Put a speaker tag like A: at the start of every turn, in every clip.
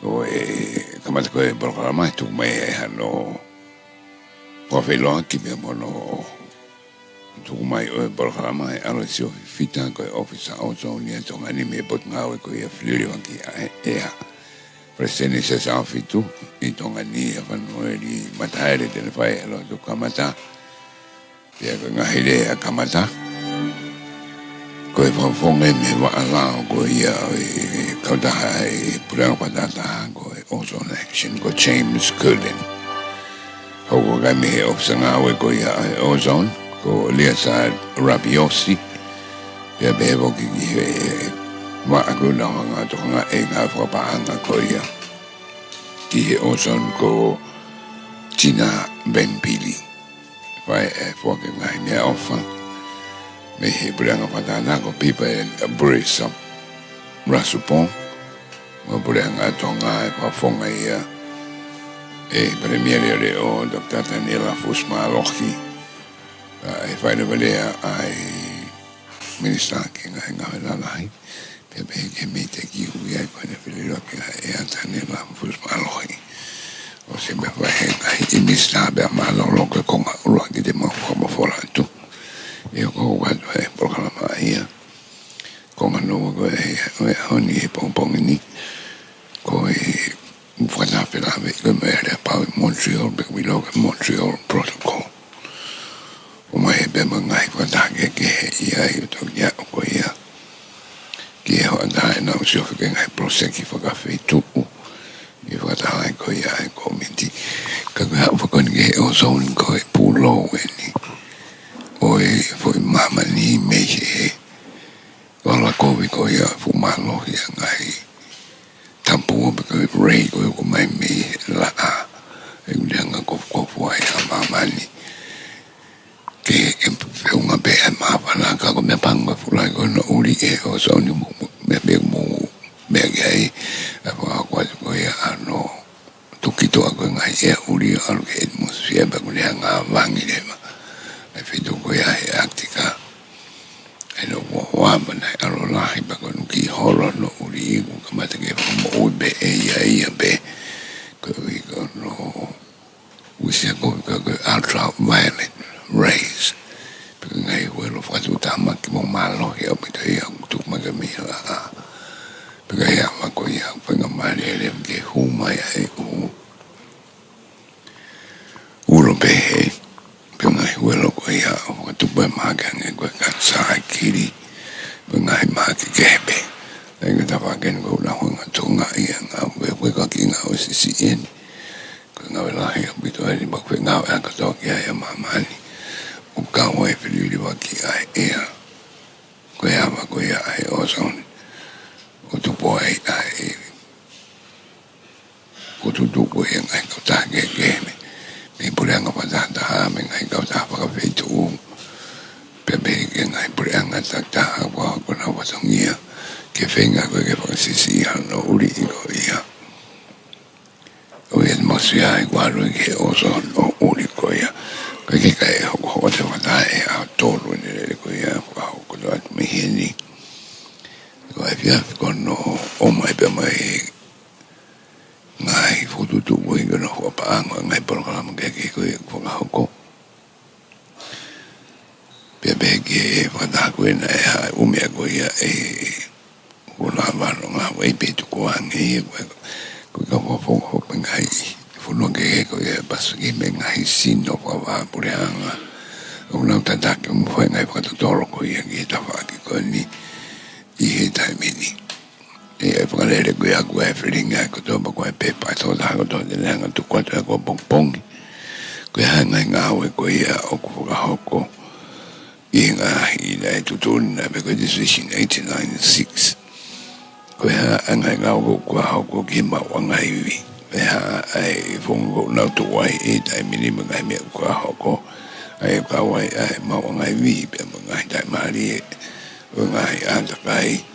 A: o kamata ko programa tu mai no profilo ki me mono tu mai o programa alo sio fita ko officer Ozone ni Tonga ni me bot ngau ko ia fliri ki presene se sa fitu i Tonga ni fa no ni mataere de fai alo tu kamata ia ko ngahile kamata ko fonga me wa ala ko ia ko da pura ko da ko Ozone action ko James Cullen ho ga me opsanga ko ia Ozone ko liasa rabiosi pe bevo ki ma ko na nga to nga e nga fa pa nga ko ia ki Ozone ko China Bempili vai fo ke nga ne ofa me he branga patana ko pipa e brisa rasupon mo branga Tonga pa fonga ia premier o Dr. Daniela Fusma Lochi ai fai le valea ai minister ki nga la lai pe ke me te ki u ia ko ne fili ke e Daniela Fusma Lochi o se me vai ai minister be ma lo ko ko ro ki de mo ko fora tu io ko guardo programa ia come no go honi pompong ni ko voilà per la come era pa Montreal be we look at Montreal protocol o mai be mangai ko da ke ia io to ya ko ia ke ho da no so ke ngai proseki fo ka fe tu io va da ko ia ko minti ka ga fo ko nge Ozone ko pulo ni oi foi mama ni mehe wala kovi ko ia fumalo ia ngai tampu ko rei ko mai me la e nganga ko foi mama ni ke unha be ma bana ka ko me panga fulai ko no uri e Ozone me me gai e ko ia ano tukito ko ngai e uri al ke atmosphere ba ko nga vangi le e fitu ko ia e Arctica e no wa mana alo lahi ba ko ki holo no uri ko kamata ke mo be e ia be ko no usia ko ultraviolet rays porque ngai welo fa tu tama ki mo malo e o mita ia tu maga mi la porque ia ma ko ia fa ngamale le ke huma ia e uro be ngai welo ko ia o tu ba maga ngai ko ka sa kiri ngai ma ki kebe ngai ta va ken ko la ho Tonga ia nga we ko ki nga o si en ko nga la ia bito ai ba ko nga ka to ia mama ni o ka o e fili wa ki ai ia ko ia ma ko ia ai Ozone o tu boy ai ko tu du ko ia ngai ko ta ke me pulanga patata me ngai ka ta pa ka fetu pe ke ngai pulanga ta wa ko na wa songia ke venga ko ke pa si no uri ko ia o e mo si ai guardo ke Ozone o uri ko ia ko ke kai ho te wa dai a tolu ne ko ia ko do at me hini ko ia ko no o mai pe mai ngai foto tu mo inga no pa anga ngai programa ke ko nga ko pe ke wa da ko na o me ko ia ko la va no nga we pe tu ko ange ko fo ngai fo no ke ko ia pas ke me ngai sino ko va por anga o na ta ke mo foi ngai pa to ko ia ke ta va ko ni i ta mini e fa le ko ia ko e feeling ko to ko pe pa to da ko to de nga tu ko ta ko pong ko ha nga we ko ia o ko ga ko inga ina tu na be ko decision 1896 ko ha nga ko ki ma wa ngai wi ha ai fongo na tu wai e ta minima ngai me ko ai ka wai ai ma wa ngai wi pe ma ngai ta mari ngai anda kai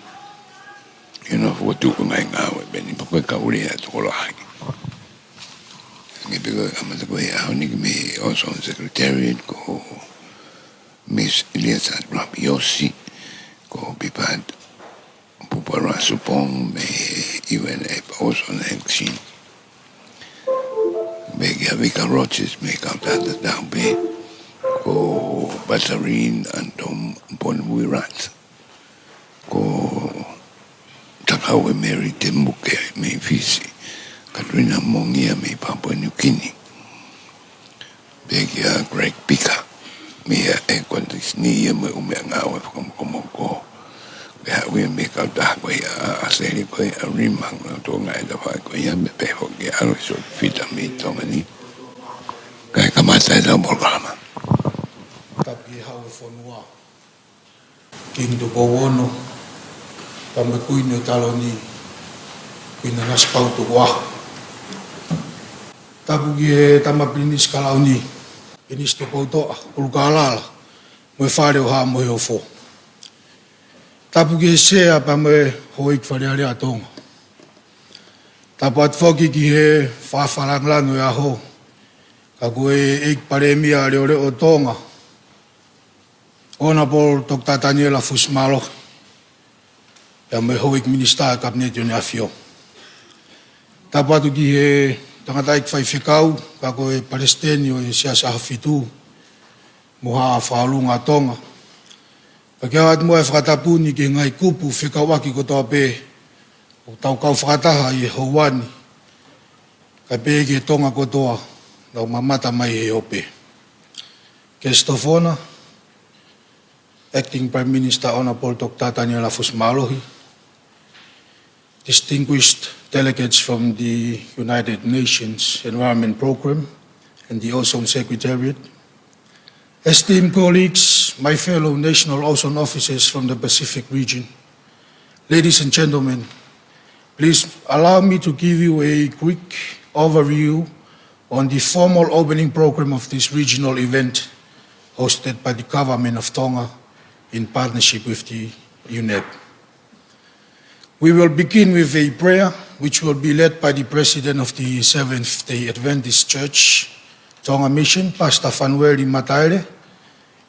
A: fo tu ngai ngawe be ni po ka uri a to la ngi be amata ko ya ni me Ozone secretariat ko Miss Elias Rabiosi ko pipat para supong me UNA Ozone Hengsin. Me Gavika Roches me Kautata Daube ko Basarin Antom Ponwirat ko Takawe Mary Timbuke me Fisi Katrina Mongia me Papua New Guinea. Begia Greg Pika me Equatis Nia me Umeangawe from Komoko. We make out that way, I say, a remark Tonga and the Fakoya, Pehogi, I was fit on me, Tongani. Kakamata, the Borgama.
B: Tapi hau e whanua. King do Bowono, Pamakuino Taloni, Pina Naspau to Wa. Tapugi Tamapinis Kalauni, Pinis to Poto, Ulkalala, Mufare Ha Moyofo. Tapugi sea pa me hoik whareare a Tonga. Tapu at whoki ki he whawharanglangu e aho. Ka koe eik paremia reo reo Tonga. Ona pol tok tataniela fusmalo. Pa me hoik minister cabinet yone afio. Tapu atu ki he tangataik whaiwhikau. Ka koe Palestinio e siasa hafitu. Moha whaalunga Tonga. Pakiawat mo e whakatapuni ki ngai kupu whikawaki ko toa pē. O tau kau whakataha i Hawani. Ka pē ki Tonga ko toa. Nau mamata mai he ope. Kestofona, Acting Prime Minister Honorable Dr. Daniela Fusmalohi, distinguished delegates from the United Nations Environment Programme and the Ozone Secretariat, esteemed colleagues, my fellow national ozone officers from the Pacific region, ladies and gentlemen, please allow me to give you a quick overview on the formal opening program of this regional event hosted by the government of Tonga in partnership with the UNEP. We will begin with a prayer which will be led by the president of the Seventh-day Adventist Church, Tonga Mission, Pastor Fanueli Mataere,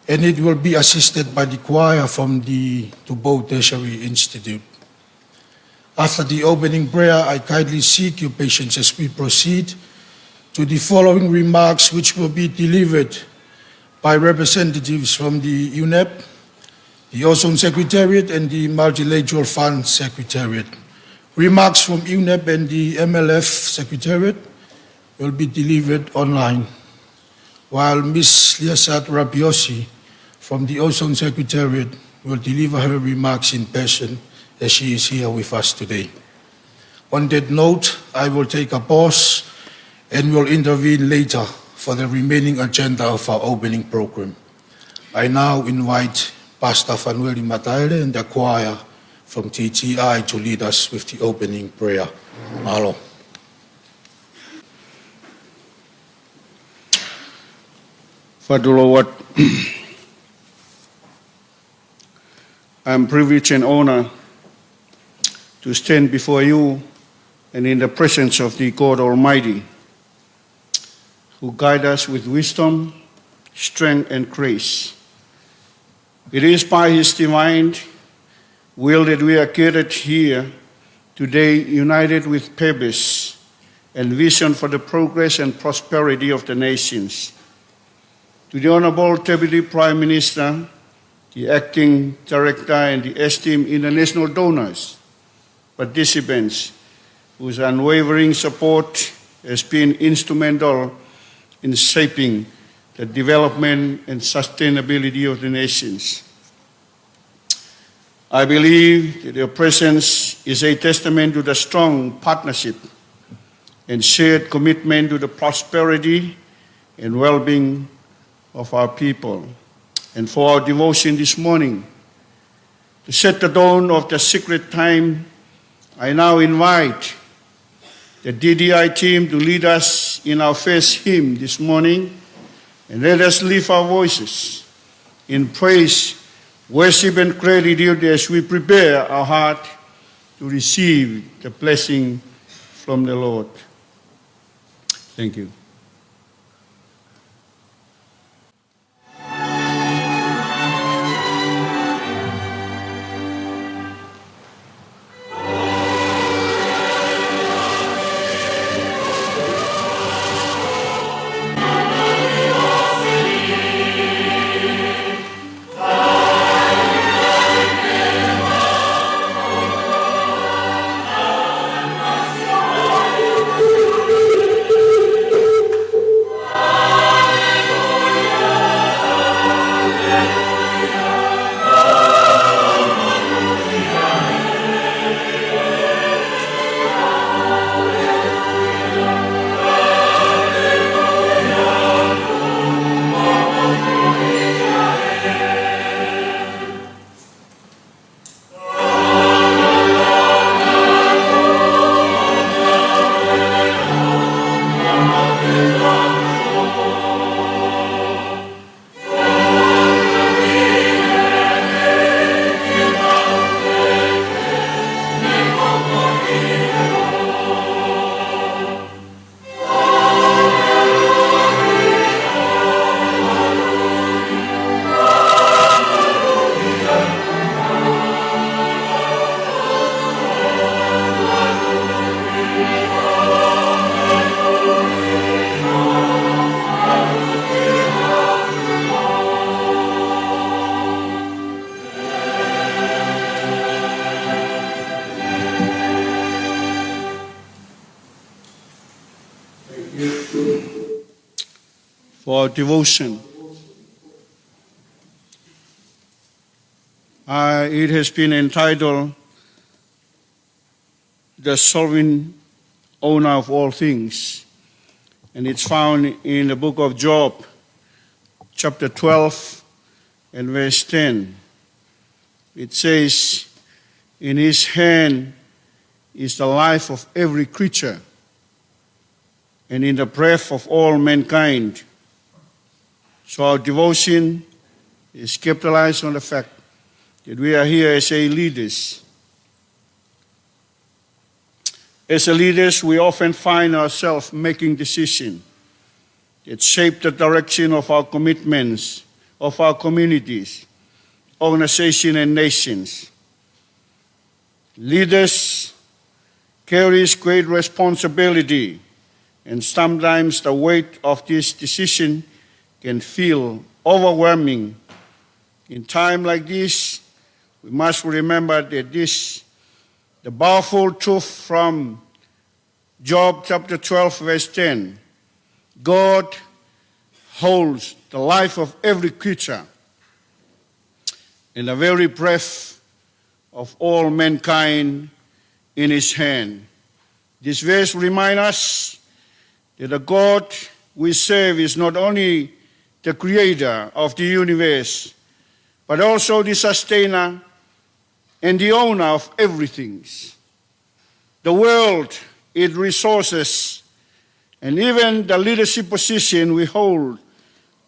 B: and it will be assisted by the choir from the Tubou Tertiary Institute. After the opening prayer, I kindly seek your patience as we proceed to the following remarks which will be delivered by representatives from the UNEP, the Ozone Secretariat, and the Multilateral Fund Secretariat. Remarks from UNEP and the MLF Secretariat will be delivered online, while Ms. Liasat Rabiosi from the Ozone Secretariat will deliver her remarks in person as she is here with us today. On that note, I will take a pause and will intervene later for the remaining agenda of our opening program. I now invite Pastor Fanueli Mataere and the choir from TTI to lead us with the opening prayer. Malo.
C: Father, I'm privileged and honored to stand before you and in the presence of the God Almighty, who guide us with wisdom, strength, and grace. It is by His divine will that we are gathered here today, united with purpose and vision for the progress and prosperity of the nations. To the Honorable Deputy Prime Minister, the Acting Director, and the esteemed international donors, participants, whose unwavering support has been instrumental in shaping the development and sustainability of the nations. I believe that your presence is a testament to the strong partnership and shared commitment to the prosperity and well-being of our people. And for our devotion this morning, to set the dawn of the sacred time, I now invite the DDI team to lead us in our first hymn this morning, and let us lift our voices in praise, worship, and gratitude as we prepare our heart to receive the blessing from the Lord. Thank you. for our devotion. It has been entitled, The Sovereign Owner of All Things, and it's found in the book of Job, chapter 12 and verse 10. It says, in his hand is the life of every creature, and in the breath of all mankind. So our devotion is capitalized on the fact that we are here as a leaders. As a leaders, we often find ourselves making decisions that shape the direction of our commitments, of our communities, organizations, and nations. Leaders carries great responsibility, and sometimes the weight of this decision can feel overwhelming. In time like this, we must remember that the powerful truth from Job chapter 12, verse 10, God holds the life of every creature and the very breath of all mankind in his hand. This verse reminds us that the God we serve is not only the creator of the universe, but also the sustainer and the owner of everything. The world, its resources, and even the leadership position we hold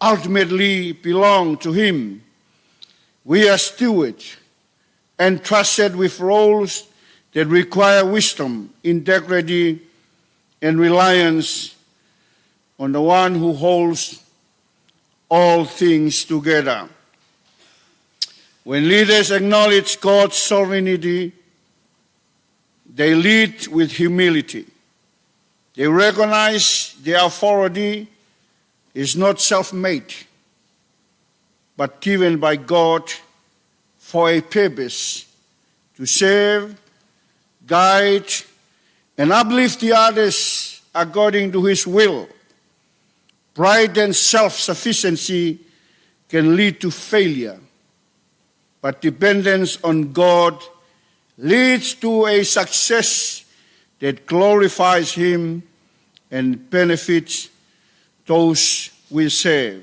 C: ultimately belong to him. We are stewards entrusted with roles that require wisdom, integrity, and reliance on the one who holds all things together. When leaders acknowledge God's sovereignty, they lead with humility. They recognize their authority is not self-made, but given by God for a purpose to serve, guide, and uplift the others according to his will. Pride and self-sufficiency can lead to failure, but dependence on God leads to a success that glorifies him and benefits those we serve.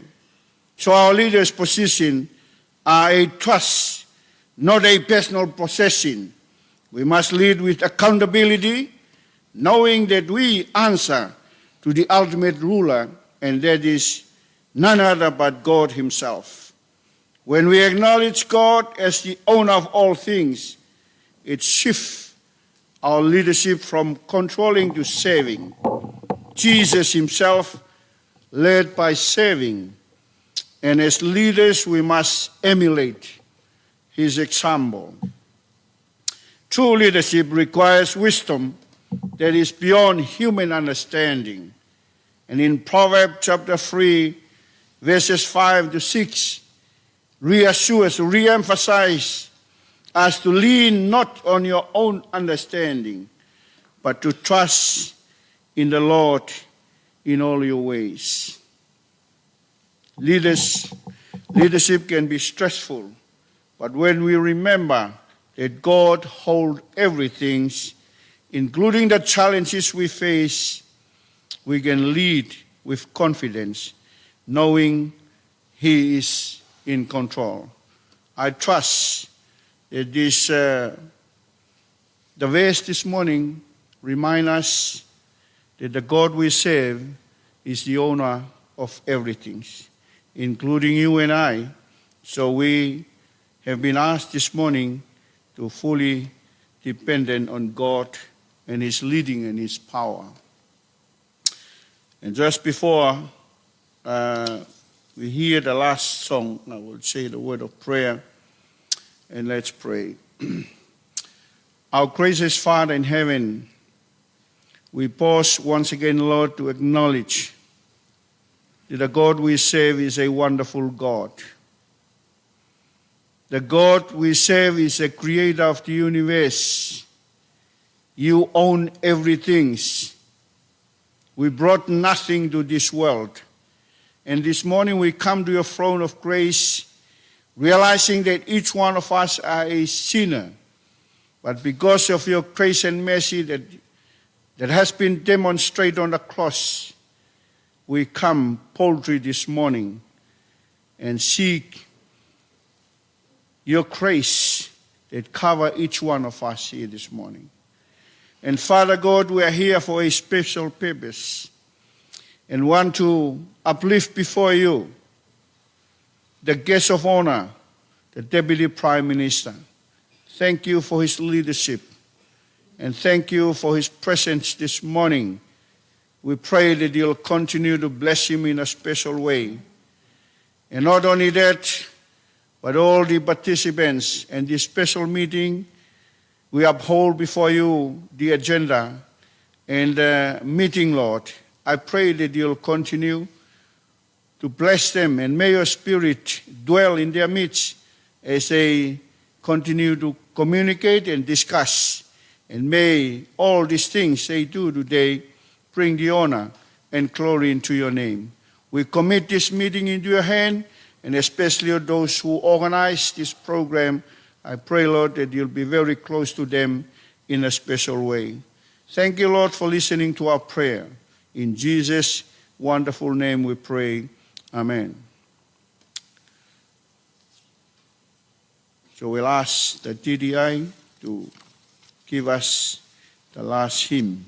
C: So our leaders' position are a trust, not a personal possession. We must lead with accountability, knowing that we answer to the ultimate ruler, and that is none other but God himself. When we acknowledge God as the owner of all things, it shifts our leadership from controlling to serving. Jesus himself led by serving, and as leaders we must emulate his example. True leadership requires wisdom that is beyond human understanding. And in Proverbs chapter 3, verses 5 to 6, re-emphasize us to lean not on your own understanding, but to trust in the Lord in all your ways. Leadership can be stressful, but when we remember that God holds everything, including the challenges we face, we can lead with confidence, knowing he is in control. I trust that the verse this morning reminds us that the God we serve is the owner of everything, including you and I. So we have been asked this morning to fully depend on God and his leading and his power. And just before we hear the last song, I will say the word of prayer, and let's pray. Our gracious Father in heaven, we pause once again, Lord, to acknowledge that the God we serve is a wonderful God. The God we serve is the creator of the universe. You own everything. We brought nothing to this world. And this morning we come to your throne of grace, realizing that each one of us are a sinner. But because of your grace and mercy that has been demonstrated on the cross, we come boldly this morning and seek your grace that cover each one of us here this morning. And Father God, we are here for a special purpose and want to uplift before you the guest of honor, the Deputy Prime Minister. Thank you for his leadership and thank you for his presence this morning. We pray that you'll continue to bless him in a special way. And not only that, but all the participants in this special meeting, we uphold before you the agenda and the meeting, Lord. I pray that you'll continue to bless them and may your spirit dwell in their midst as they continue to communicate and discuss. And may all these things they do today bring the honor and glory into your name. We commit this meeting into your hand, and especially those who organize this program. I pray, Lord, that you'll be very close to them in a special way. Thank you, Lord, for listening to our prayer. In Jesus' wonderful name we pray. Amen. So we'll ask the TDI to give us the last hymn.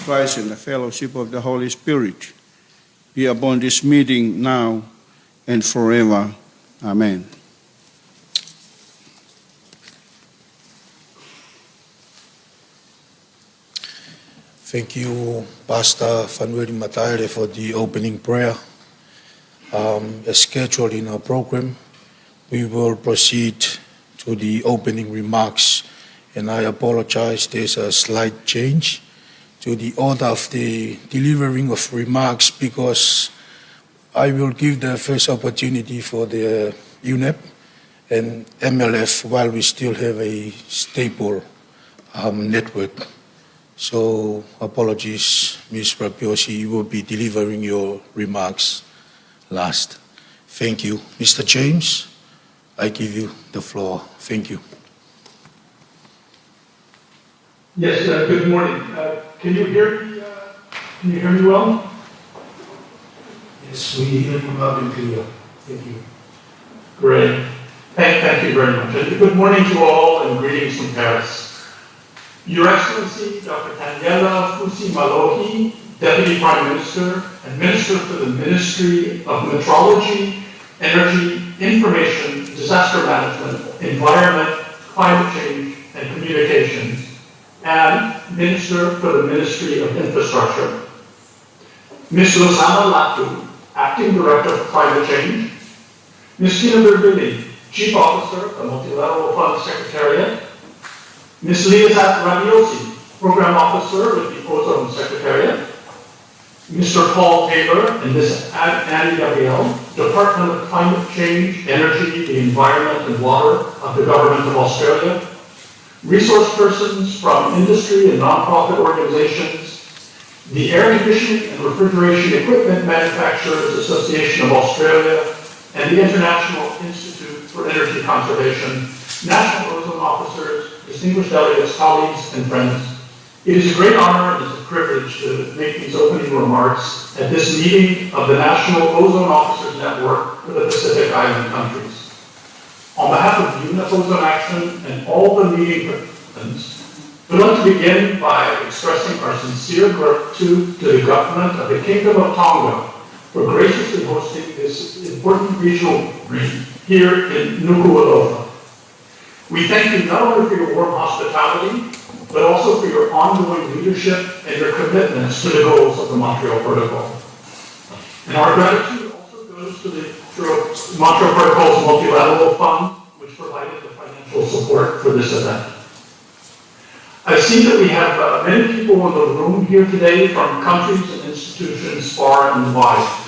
C: Christ and the fellowship of the Holy Spirit be upon this meeting now and forever. Amen.
B: Thank you, Pastor Fanueli Mataere, for the opening prayer. As scheduled in our program, we will proceed to the opening remarks, and I apologize, there's a slight change to the order of the delivering of remarks because I will give the first opportunity for the UNEP and MLF while we still have a stable network. So apologies, Ms. Rapiosi, you will be delivering your remarks last. Thank you. Mr. James, I give you the floor. Thank you.
D: Yes, good morning. Can you hear me? Can you hear me well?
B: Yes, we hear you loud and clear. Thank you.
D: Great. Thank you very much. And good morning to all and greetings from Paris. Your Excellency, Dr. Daniela Fusi-Malohi, Deputy Prime Minister and Minister for the Ministry of Metrology, Energy, Information, Disaster Management, Environment, Climate Change, and Communications, and Minister for the Ministry of Infrastructure. Ms. Rosanna Latu, Acting Director of Climate Change. Ms. Tina Birbili, Chief Officer of the Multilateral Fund Secretariat. Ms. Liazat Radiosi, Program Officer with the Ozone Secretariat. Mr. Paul Tabor and Ms. Annie Gabriel, Department of Climate Change, Energy, the Environment and Water of the Government of Australia. Resource persons from industry and non-profit organizations, the Air Conditioning and Refrigeration Equipment Manufacturers Association of Australia, and the International Institute for Energy Conservation, national ozone officers, distinguished delegates, colleagues, and friends. It is a great honor and it's a privilege to make these opening remarks at this meeting of the National Ozone Officers Network for the Pacific Island countries. On behalf of UNEP Ozone Action and all the meeting participants, we'd like to begin by expressing our sincere gratitude to the government of the Kingdom of Tonga for graciously hosting this important regional meeting here in Nuku'alofa. We thank you not only for your warm hospitality, but also for your ongoing leadership and your commitments to the goals of the Montreal Protocol. And our gratitude also goes to the Montreal Protocol's Multilateral Fund, which provided the financial support for this event. I see that we have many people in the room here today from countries and institutions far and wide.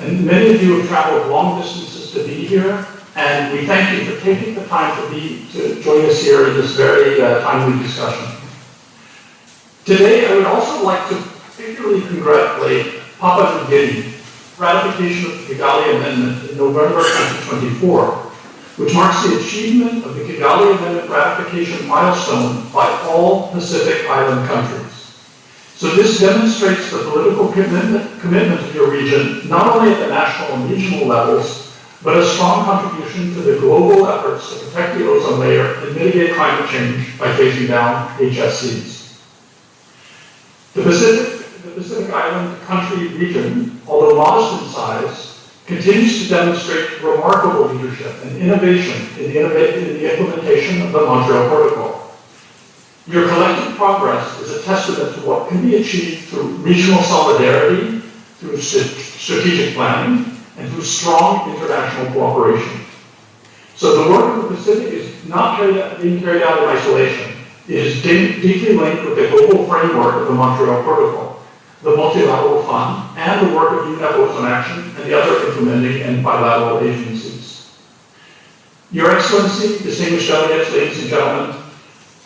D: And many of you have traveled long distances to be here, and we thank you for taking the time to join us here in this very timely discussion. Today, I would also like to particularly congratulate Papua New Guinea, ratification of the Kigali Amendment in November 2024, which marks the achievement of the Kigali Amendment ratification milestone by all Pacific Island countries. So this demonstrates the political commitment of your region, not only at the national and regional levels, but a strong contribution to the global efforts to protect the ozone layer and mitigate climate change by phasing down HFCs. The Pacific Island country region, although modest in size, continues to demonstrate remarkable leadership and innovation in the implementation of the Montreal Protocol. Your collective progress is a testament to what can be achieved through regional solidarity, through strategic planning, and through strong international cooperation. So the work of the Pacific is not being carried out in isolation. It is deeply linked with the global framework of the Montreal Protocol, the Multilateral Fund, and the work of UNEP Ozone Action and the other implementing and bilateral agencies. Your Excellency, distinguished delegates, ladies and gentlemen,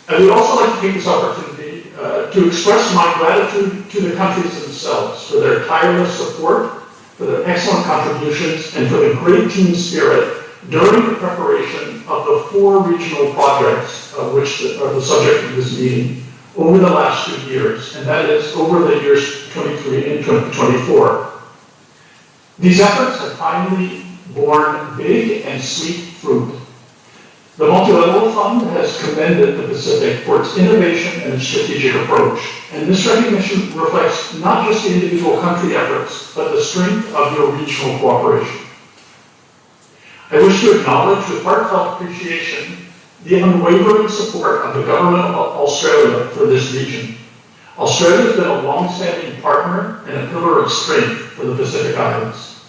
D: I would also like to take this opportunity to express my gratitude to the countries themselves for their tireless support, for their excellent contributions, and for the great team spirit during the preparation of the 4 regional projects which are the subject of this meeting over the last 2 years, and that is over the years 23 and 2024. These efforts have finally borne big and sweet fruit. The Multilateral Fund has commended the Pacific for its innovation and its strategic approach, and this recognition reflects not just the individual country efforts, but the strength of your regional cooperation. I wish to acknowledge with heartfelt appreciation the unwavering support of the Government of Australia for this region. Australia has been a long-standing partner and a pillar of strength for the Pacific Islands.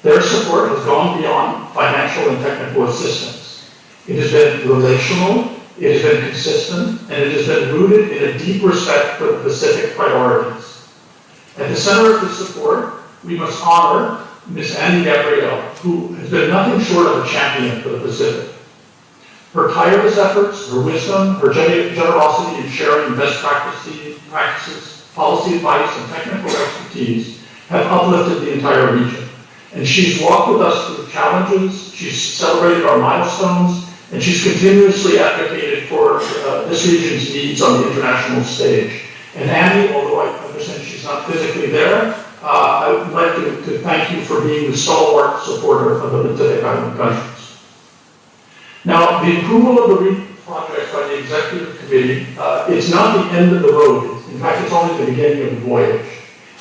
D: Their support has gone beyond financial and technical assistance. It has been relational, it has been consistent, and it has been rooted in a deep respect for the Pacific priorities. At the center of this support, we must honor Ms. Annie Gabriel, who has been nothing short of a champion for the Pacific. Her tireless efforts, her wisdom, her generosity in sharing best practices, policy advice, and technical expertise have uplifted the entire region. And she's walked with us through challenges, she's celebrated our milestones, and she's continuously advocated for this region's needs on the international stage. And Annie, although I understand she's not physically there, I would like to thank you for being the stalwart supporter of the Pacific Island countries. Now, the approval of the projects by the executive committee, it's not the end of the road. In fact, it's only the beginning of the voyage.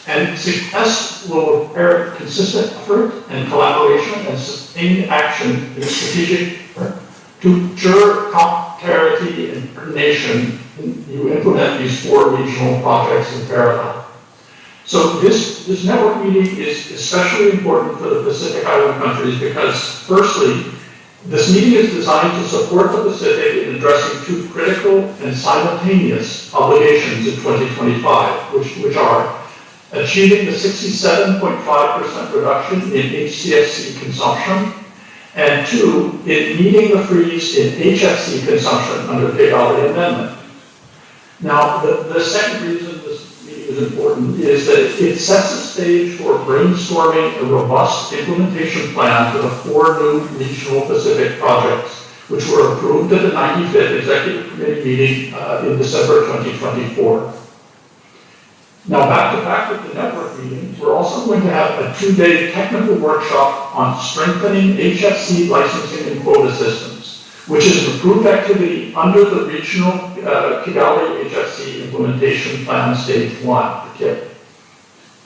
D: And success will require consistent effort and collaboration and sustained action in strategic to ensure complementarity and coordination. You implement these 4 regional projects in parallel. So this network meeting is especially important for the Pacific Island countries because, firstly, this meeting is designed to support the Pacific in addressing 2 critical and simultaneous obligations in 2025, which are achieving the 67.5% reduction in HCFC consumption, and 2, in meeting the freeze in HFC consumption under the Kigali Amendment. Now, the second reason this meeting is important is that it sets the stage for brainstorming a robust implementation plan for the 4 new regional Pacific projects, which were approved at the 95th Executive Committee meeting in December 2024. Now, back to back with the network meeting, we're also going to have a 2-day technical workshop on strengthening HFC licensing and quota systems, which is an approved activity under the regional Kigali HFC implementation plan stage 1, the KIP.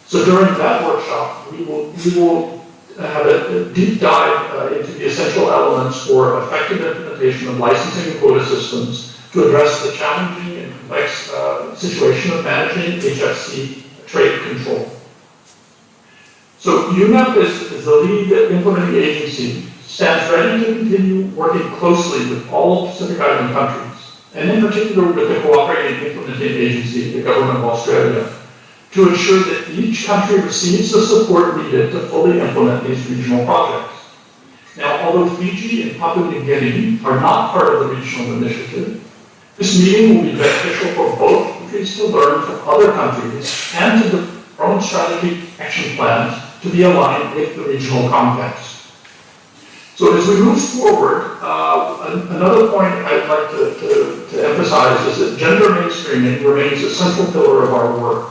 D: So during that workshop, we will have a deep dive into the essential elements for effective implementation of licensing and quota systems to address the challenging and complex situation of managing HFC trade control. So UNEP is the lead implementing agency, stands ready to continue working closely with all Pacific Island countries, and in particular with the cooperating implementing agency, the Government of Australia, to ensure that each country receives the support needed to fully implement these regional projects. Now, although Fiji and Papua New Guinea are not part of the regional initiative, this meeting will be beneficial for both countries to learn from other countries and to develop their own strategic action plans to be aligned with the regional context. So as we move forward, another point I'd like to emphasize is that gender mainstreaming remains a central pillar of our work,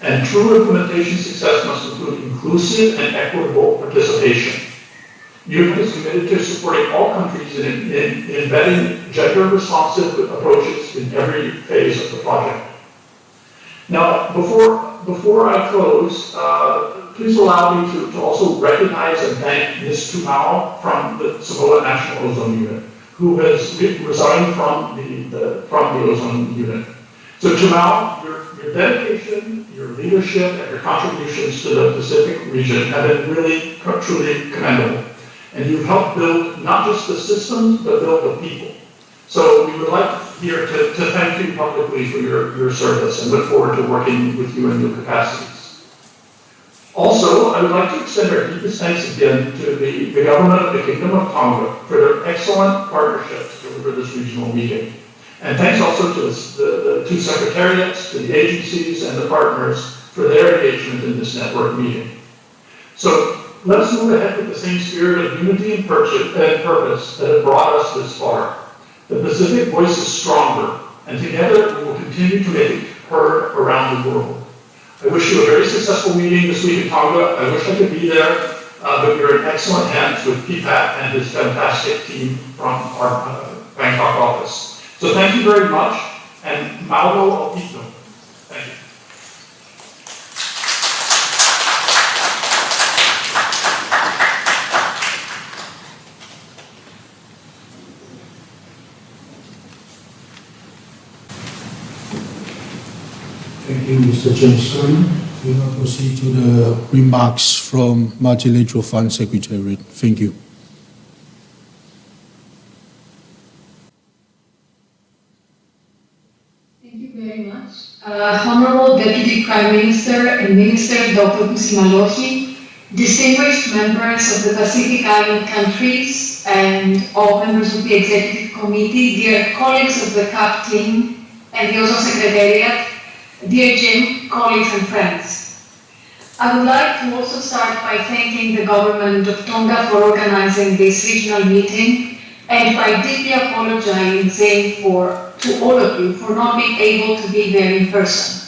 D: and true implementation success must include inclusive and equitable participation. UNEP is committed to supporting all countries in embedding gender-responsive approaches in every phase of the project. Now, before I close, please allow me to also recognize and thank Ms. Tumao from the Samoa National Ozone Unit, who has resigned from the Ozone Unit. So Tumao, your dedication, your leadership, and your contributions to the Pacific region have been really, truly commendable. And you've helped build not just the systems, but build the people. So we would like here to thank you publicly for your service and look forward to working with you in new capacities. Also, I would like to extend our deepest thanks again to the government of the Kingdom of Tonga for their excellent partnership to deliver this regional meeting. And thanks also to the 2 secretariats, to the agencies, and the partners for their engagement in this network meeting. So let us move ahead with the same spirit of unity and purpose that have brought us this far. The Pacific voice is stronger, and together we will continue to make it heard around the world. I wish you a very successful meeting this week in Tonga. I wish I could be there, but you're in excellent hands with PPAT and his fantastic team from our Bangkok office. So thank you very much, and Mauro Opito. Thank you.
B: Thank you, Mr. James Curry. We now proceed to the remarks from Multilateral Fund Secretariat. Thank you.
E: Thank you very much. Honorable Deputy Prime Minister and Minister Dr. Kusimalohi, distinguished members of the Pacific Island countries and all members of the Executive Committee, dear colleagues of the CAP team and the Ozone Secretariat, dear Jim, colleagues and friends. I would like to also start by thanking the Government of Tonga for organizing this regional meeting and by deeply apologizing to all of you for not being able to be there in person.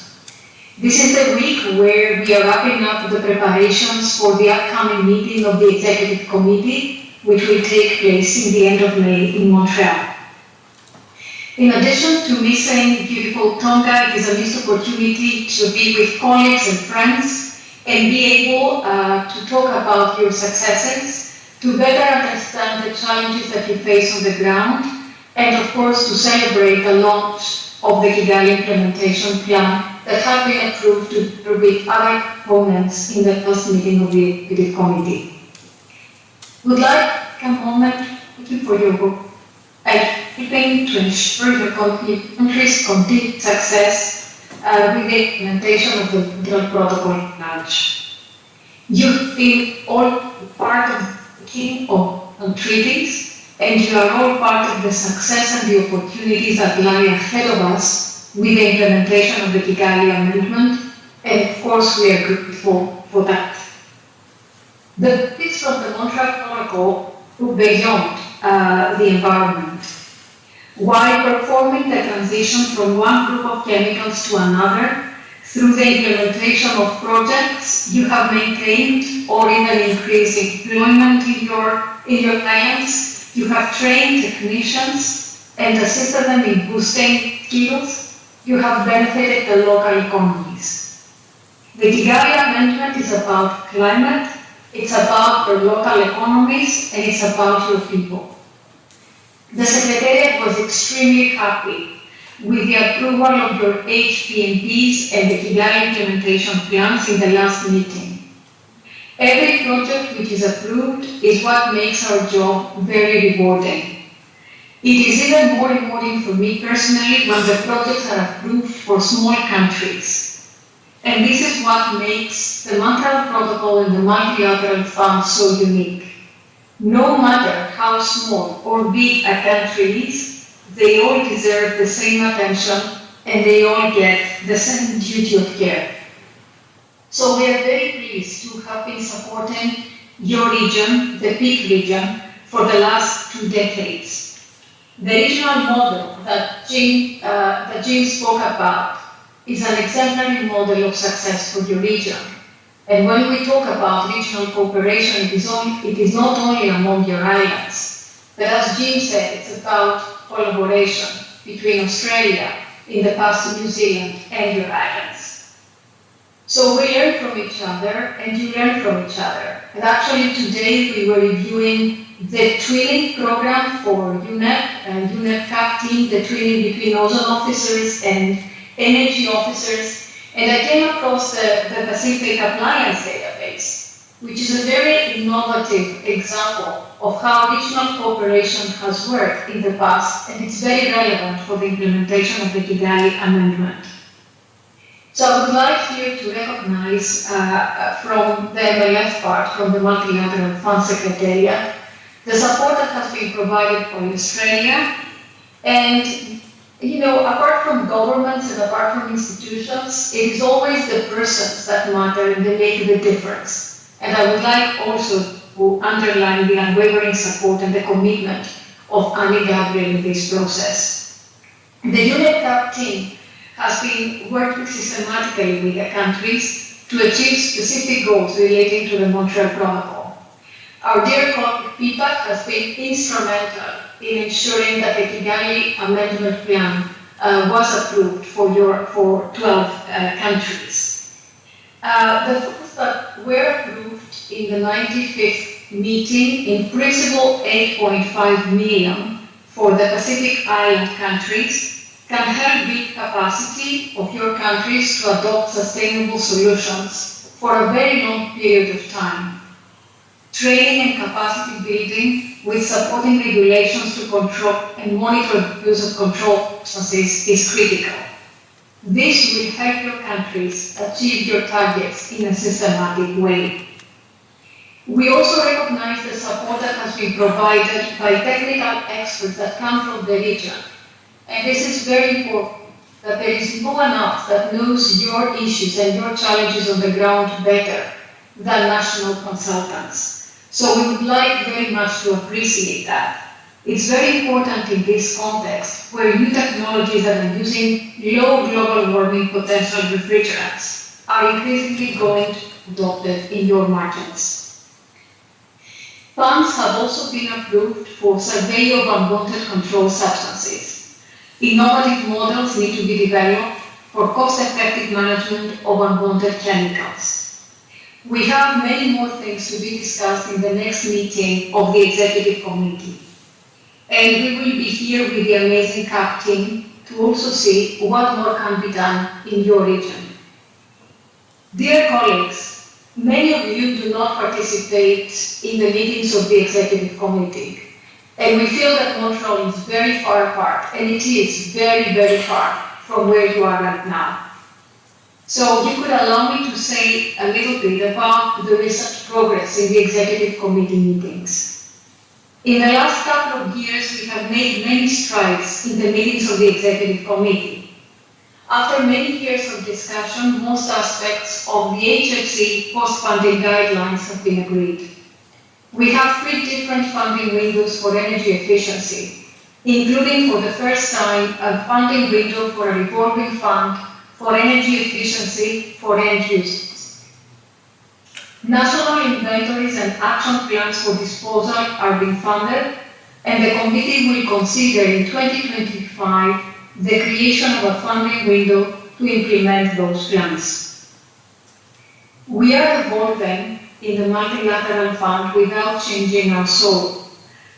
E: This is the week where we are wrapping up the preparations for the upcoming meeting of the Executive Committee, which will take place in the end of May in Montreal. In addition to missing beautiful Tonga, it is a missed opportunity to be with colleagues and friends and be able to talk about your successes, to better understand the challenges that you face on the ground, and of course to celebrate the launch of the Kigali implementation plan that have been approved with other components in the first meeting of the Executive Committee. Would like to take a moment looking for your book and helping to ensure your country's continued success with the implementation of the Montreal Protocol launch. You've been all part of the team of treaties, and you are all part of the success and the opportunities that lie ahead of us with the implementation of the Kigali Amendment, and of course we are grateful for that. The benefits of the Montreal Protocol go beyond the environment. While performing the transition from one group of chemicals to another, through the implementation of projects, you have maintained or even increased employment in your clients. You have trained technicians and assisted them in boosting skills. You have benefited the local economies. The Kigali Amendment is about climate, it's about the local economies, and it's about your people. The Secretariat was extremely happy with the approval of your HPNPs and the Kigali implementation plans in the last meeting. Every project which is approved is what makes our job very rewarding. It is even more rewarding for me personally when the projects are approved for small countries. And this is what makes the Montreal Protocol and the multilateral fund so unique. No matter how small or big a country is, they all deserve the same attention and they all get the same duty of care. So we are very pleased to have been supporting your region, the PIC region, for the last 2 decades. The regional model that Jim spoke about is an exemplary model of success for your region. And when we talk about regional cooperation, it is not only among your islands, but as Jim said, it's about collaboration between Australia, in the past New Zealand, and your islands. So we learn from each other, and you learn from each other. And actually today we were reviewing the twinning program for UNEP and UNEP CAP team, the twinning between ozone officers and energy officers. And I came across the Pacific Appliance Database, which is a very innovative example of how regional cooperation has worked in the past, and it's very relevant for the implementation of the Kigali Amendment. So I would like here to recognize from the MLF part, from the Multilateral Fund Secretariat, the support that has been provided by Australia. And apart from governments and apart from institutions, it is always the persons that matter and they make the difference. And I would like also to underline the unwavering support and the commitment of Annie Gabriel in this process. The UNEP team has been working systematically with the countries to achieve specific goals relating to the Montreal Protocol. Our dear colleague PIPAC has been instrumental in ensuring that the Kigali Amendment Plan was approved for 12 countries. The funds that were approved in the 95th meeting, in principle 8.5 million for the Pacific Island countries, can help build capacity of your countries to adopt sustainable solutions for a very long period of time. Training and capacity building with supporting regulations to control and monitor the use of control substances is critical. This will help your countries achieve your targets in a systematic way. We also recognize the support that has been provided by technical experts that come from the region. And this is very important, that there is no one else that knows your issues and your challenges on the ground better than national consultants. So we would like very much to appreciate that. It's very important in this context where new technologies that are using low global warming potential refrigerants are increasingly going to be adopted in your markets. Funds have also been approved for survey of unwanted controlled substances. Innovative models need to be developed for cost-effective management of unwanted chemicals. We have many more things to be discussed in the next meeting of the Executive Committee. And we will be here with the amazing CAP team to also see what more can be done in your region. Dear colleagues, many of you do not participate in the meetings of the Executive Committee. And we feel that Montreal is very far apart, and it is very, very far from where you are right now. So you could allow me to say a little bit about the recent progress in the Executive Committee meetings. In the last couple of years, we have made many strides in the meetings of the Executive Committee. After many years of discussion, most aspects of the HFC post-funding guidelines have been agreed. We have 3 different funding windows for energy efficiency, including for the first time a funding window for a revolving fund for energy efficiency for end users. National inventories and action plans for disposal are being funded, and the committee will consider in 2025 the creation of a funding window to implement those plans. We are evolving in the multilateral fund without changing our soul.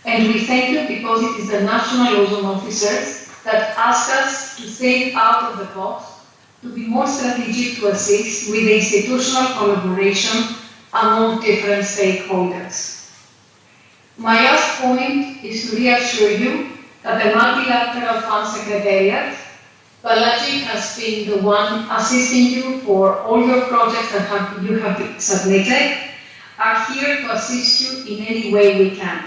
E: And we thank you because it is the national ozone officers that ask us to think out of the box, to be more strategic, to assist with the institutional collaboration among different stakeholders. My last point is to reassure you that the Multilateral Fund Secretariat, Balaji, has been the one assisting you for all your projects that you have submitted, are here to assist you in any way we can.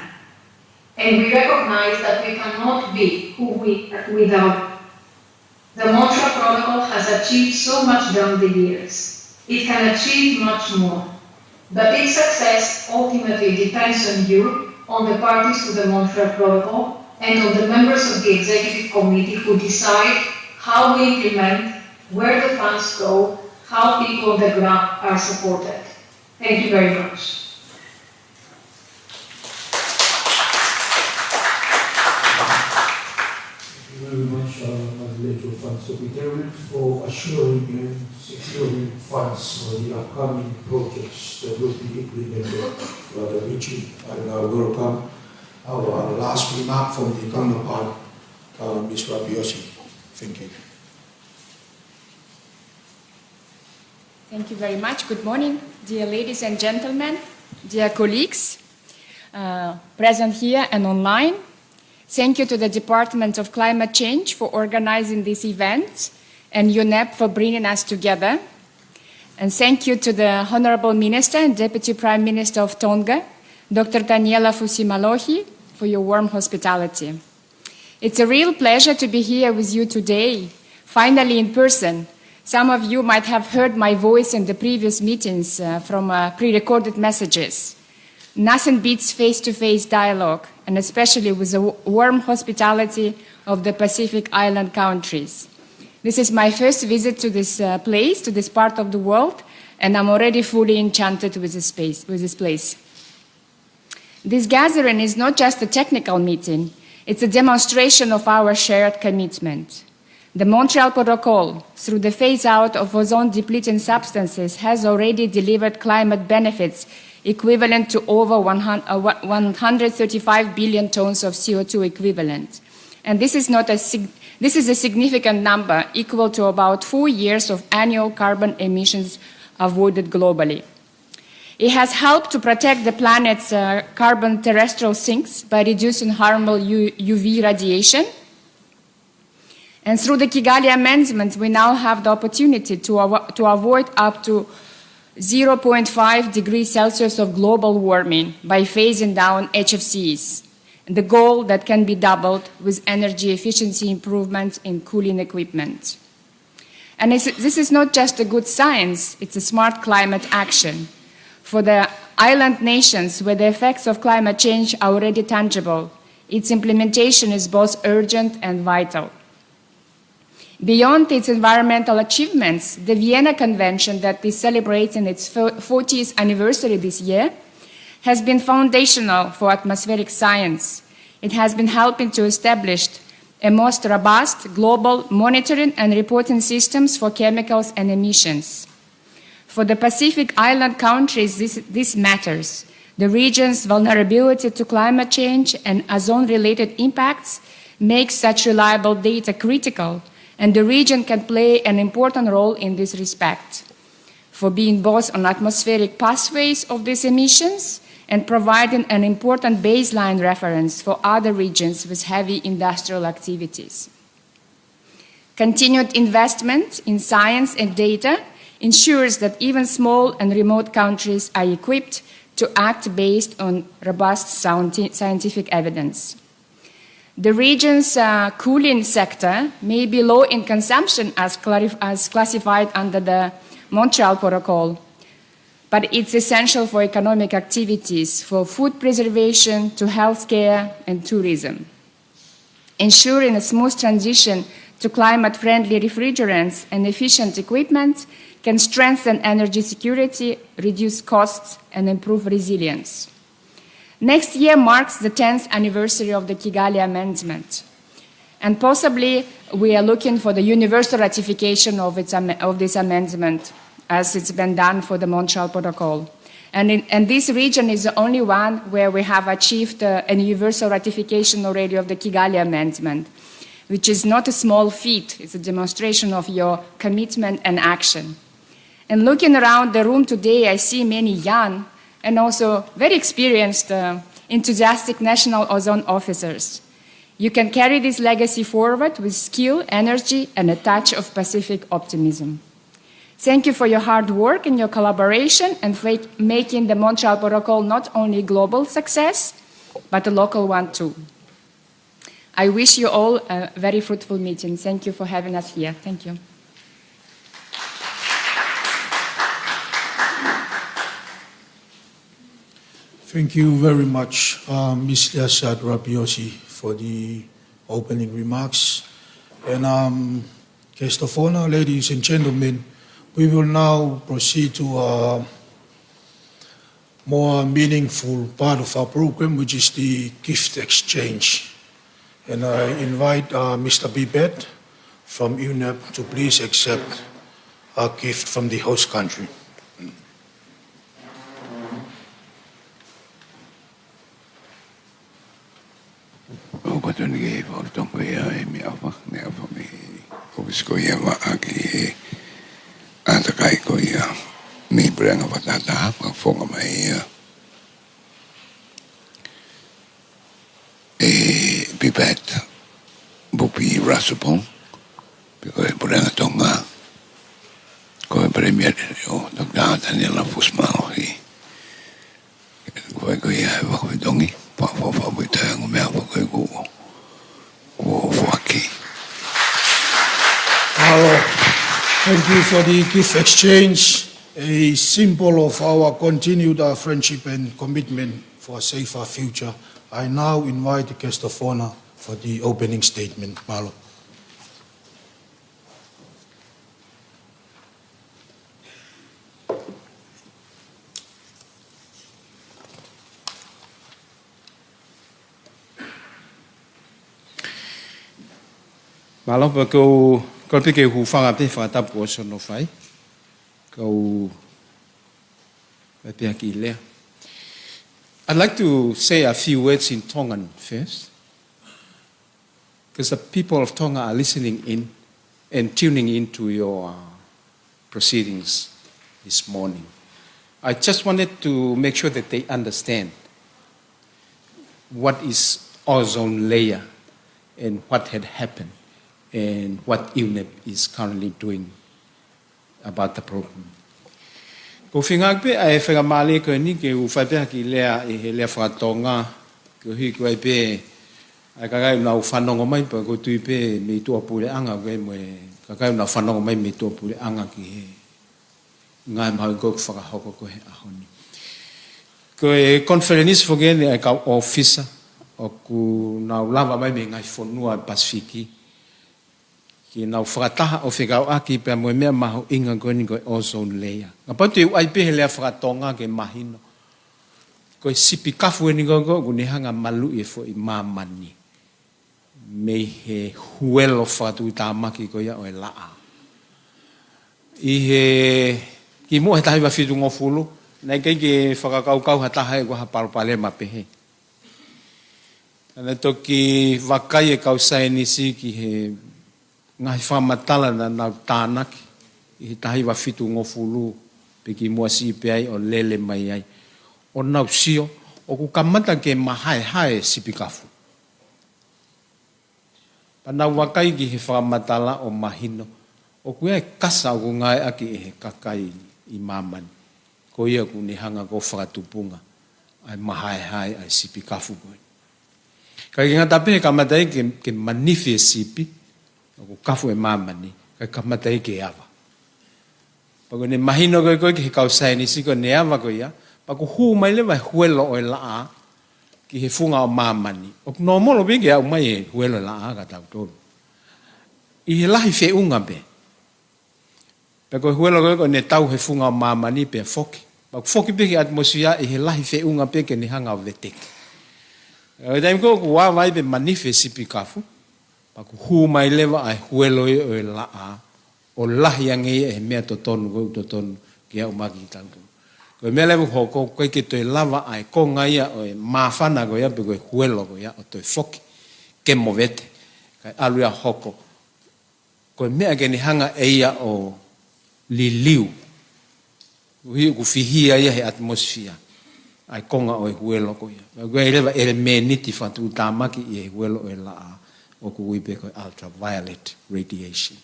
E: And we recognize that we cannot be who we are without. The Montreal Protocol has achieved so much down the years. It can achieve much more. But its success ultimately depends on you, on the parties to the Montreal Protocol, and on the members of the Executive Committee who decide how we implement, where the funds go, how people on the ground are supported. Thank you very much.
B: Thank you very much, Legislative Fund Secretary, for assuring and securing funds for the upcoming projects that will be implemented by the region. And I welcome our last remark from the counterpart, Ms. Rabiosi. Thank you.
F: Thank you very much. Good morning, dear ladies and gentlemen, dear colleagues, present here and online. Thank you to the Department of Climate Change for organizing this event and UNEP for bringing us together. And thank you to the Honorable Minister and Deputy Prime Minister of Tonga, Dr. Daniela Fusimalohi, for your warm hospitality. It's a real pleasure to be here with you today, finally in person. Some of you might have heard my voice in the previous meetings from pre-recorded messages. Nothing beats face-to-face dialogue, and especially with the warm hospitality of the Pacific Island countries. This is my first visit to this place, to this part of the world, and I'm already fully enchanted with this place. This gathering is not just a technical meeting, it's a demonstration of our shared commitment. The Montreal Protocol, through the phase-out of ozone-depleting substances, has already delivered climate benefits equivalent to over 135 billion tons of CO2 equivalent. And this is a significant number, equal to about 4 years of annual carbon emissions avoided globally. It has helped to protect the planet's carbon terrestrial sinks by reducing harmful UV radiation. And through the Kigali Amendment, we now have the opportunity to avoid up to 0.5 degrees Celsius of global warming by phasing down HFCs, the goal that can be doubled with energy efficiency improvements in cooling equipment. And this is not just a good science, it's a smart climate action. For the island nations where the effects of climate change are already tangible, its implementation is both urgent and vital. Beyond its environmental achievements, the Vienna Convention that is celebrating its 40th anniversary this year has been foundational for atmospheric science. It has been helping to establish a most robust global monitoring and reporting systems for chemicals and emissions. For the Pacific Island countries, this matters. The region's vulnerability to climate change and ozone-related impacts makes such reliable data critical, and the region can play an important role in this respect, for being both on atmospheric pathways of these emissions and providing an important baseline reference for other regions with heavy industrial activities. Continued investment in science and data ensures that even small and remote countries are equipped to act based on robust scientific evidence. The region's cooling sector may be low in consumption as classified under the Montreal Protocol, but it's essential for economic activities, for food preservation, to healthcare and tourism. Ensuring a smooth transition to climate-friendly refrigerants and efficient equipment can strengthen energy security, reduce costs, and improve resilience. Next year marks the 10th anniversary of the Kigali Amendment, and possibly we are looking for the universal ratification of this amendment, as it's been done for the Montreal Protocol. And this region is the only one where we have achieved a universal ratification already of the Kigali Amendment, which is not a small feat. It's a demonstration of your commitment and action. And looking around the room today, I see many young and also very experienced, enthusiastic national ozone officers. You can carry this legacy forward with skill, energy, and a touch of Pacific optimism. Thank you for your hard work and your collaboration and for making the Montreal Protocol not only a global success, but a local one too. I wish you all a very fruitful meeting. Thank you for having us here. Thank you.
B: Thank you very much, Ms. Liasat Rapiosi, for the opening remarks. And guest of honor, ladies and gentlemen, we will now proceed to a more meaningful part of our program, which is the gift exchange. And I invite Mr. Bibet from UNEP to please accept a gift from the host country.
A: Mi branga patata pa fonga mai pipet bupi rasupong piko branga Tonga ko premier o Tongatapu ni la fusmao hi ko ia va ko dongi pa buta ngo me apa ko fuaki.
B: Thank you for the gift exchange, a symbol of our continued friendship and commitment for a safer future. I now invite the guest of honor for the opening statement. Paula.
G: Malo ba ko pike hu fanga pe fa tap ko so no fai ko pe ki le. I'd like to say a few words in Tongan first, because the people of Tonga are listening in and tuning into your proceedings this morning. I just wanted to make sure that they understand what is ozone layer and what had happened and what UNEP is currently doing about the problem. Ko whingak pe ai whenga male ko ni ke u whaipeha ki lea e he lea whakatonga ko hi ko ai pe ai kakai unau whanongo mai pa ko tui pe me tua pule anga koe moe kakai unau whanongo mai me tua pule anga ki he ngai mahau ko whakahoko ko he ahoni. Ko e conference whogene ai ka officer o ku nau lava mai me ngai whonua Pasifiki ki nau whakataha o whikau aki pe moe mea maho inga koe ni koe ozone layer. Nga patu e ai pehe lea whakatonga ke mahino. Koe sipi kafu e ni koe koe kune hanga malu e fo i mamani. me he huelo whatu tāmaki ko ia o e laa. I he ki mo he tahi wa whitu ngofulu, nei kei ke whakakaukau ha taha e kwa ha palpale mapehe. Ana toki wakai e kausai nisi ki he ngahi whamatala na nau tānaki, i he tahi wa whitu ngofulu, pe ki mua si pe ai o lele mai ai. O nau sio, o ku kamata ke mahai hae sipikafu. Panau wakai ki he whamatala o mahino, o kuia e kasa o ngai aki e he kakai i mamani. Ko ia ku ni hanga ko whakatupunga, ai mahai hai ai sipikafu koe. Kai ngata pe kamatai ke manifi e sipi, o ku kafu e mamani, kai kamatai ke awa. Pako ne mahino koe ki he kausai ni siko ne awa koe ia, pako hu mai le vai huelo o e laa, ki he funga o mamani. O no molo bingi au mai e huelo laa ka tau tolu. I he lahi fe unga pe. Pako huelo koe ne tau he funga o mamani pe foki. Pako foki pe ki atmosia i he lahi fe unga pe ke ni hanga o veteke. E taim ko ku wawai pe manife sipi kafu. Pako hu mai lewa ai huelo o e laa. O lahi ange e mea totonu koe totonu ki au maki tau tolu. Koe mea lewa hoko, koe ke toi lava ai ko ngaia o e mawhana koe ia, pe koe huelo koe ia, o toi foki, ke mo vete, kai aluia hoko. Koe mea ke ni hanga e ia o liliu, ku fihia ia he atmosphere, ai konga o e huelo koe ia. Koe lewa ere me niti whatu tāmaki i e huelo o e laa, o ku uipe koe ultraviolet radiation.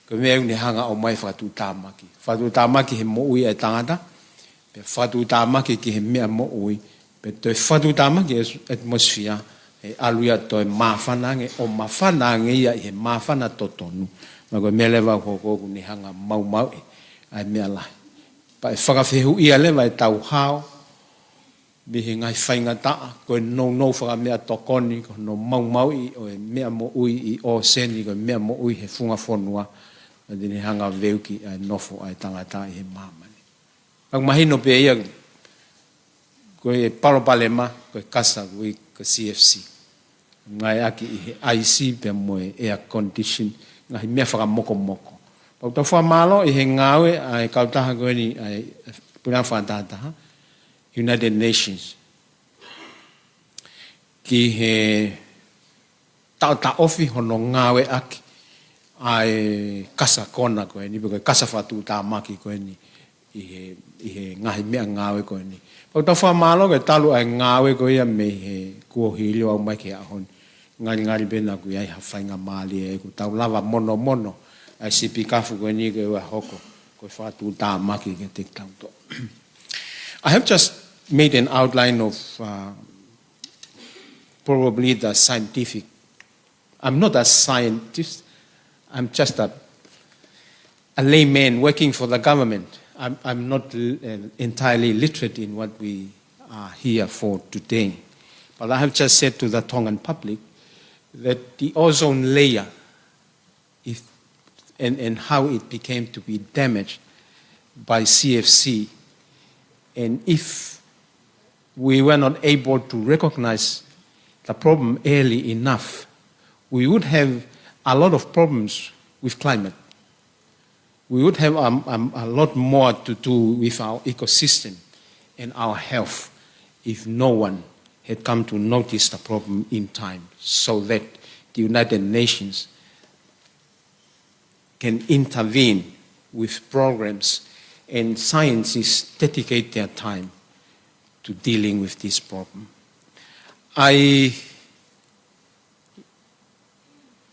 G: Koe mea ni hanga o mai whatu tāmaki. Whatu tāmaki he mo ui e tangata, pe whatu tāmaki ki he mea mo ui, pe toi whatu tāmaki e atmosphere, he aluia toi mawhanange, o mawhanange ia i he mawhana totonu. Ma koe mea lewa hokoku ni hanga mau e, ai mea lahi. Pa e whakawhehu ia lewa e tau hao, mi he ngai whainga taa, koe no whakamea tokoni, ko no mau i o e mea mo ui i Ozone, koe mea mo ui he funga whonua, ni hanga veuki ai nofo ai tangata i he mama. Ang mahino pe ia koe palopalema, koe kasa, koe CFC. Ngai aki i he IC pe moe air condition, ngai mea whakamoko. Pau tau whamalo i he ngawe ai kautaha koe ni ai puna whantataha, United Nations. Ki he tauta ofi hono ngawe aki ai kasa kona koe ni, koe kasa whatu tāmaki koe ni. I he ngahi mea ngawe koe ni. Pau tau whamalo ke talu ai ngawe koe ia me he kuohilio au mai ke ahon. Ngari bena koe ai hawhainga maali e ku tau lava mono. Ai sipi kafu koe ni koe ua hoko. Koe whatu tāmaki ke te tau to. I have just made an outline of probably the scientific. I'm not a scientist. I'm just a layman working for the government. I'm not entirely literate in what we are here for today. But I have just said to the Tongan public that the ozone layer and how it became to be damaged by CFC, and if we were not able to recognize the problem early enough, we would have a lot of problems with climate. We would have a lot more to do with our ecosystem and our health if no one had come to notice the problem in time, so that the United Nations can intervene with programs and scientists dedicate their time to dealing with this problem. I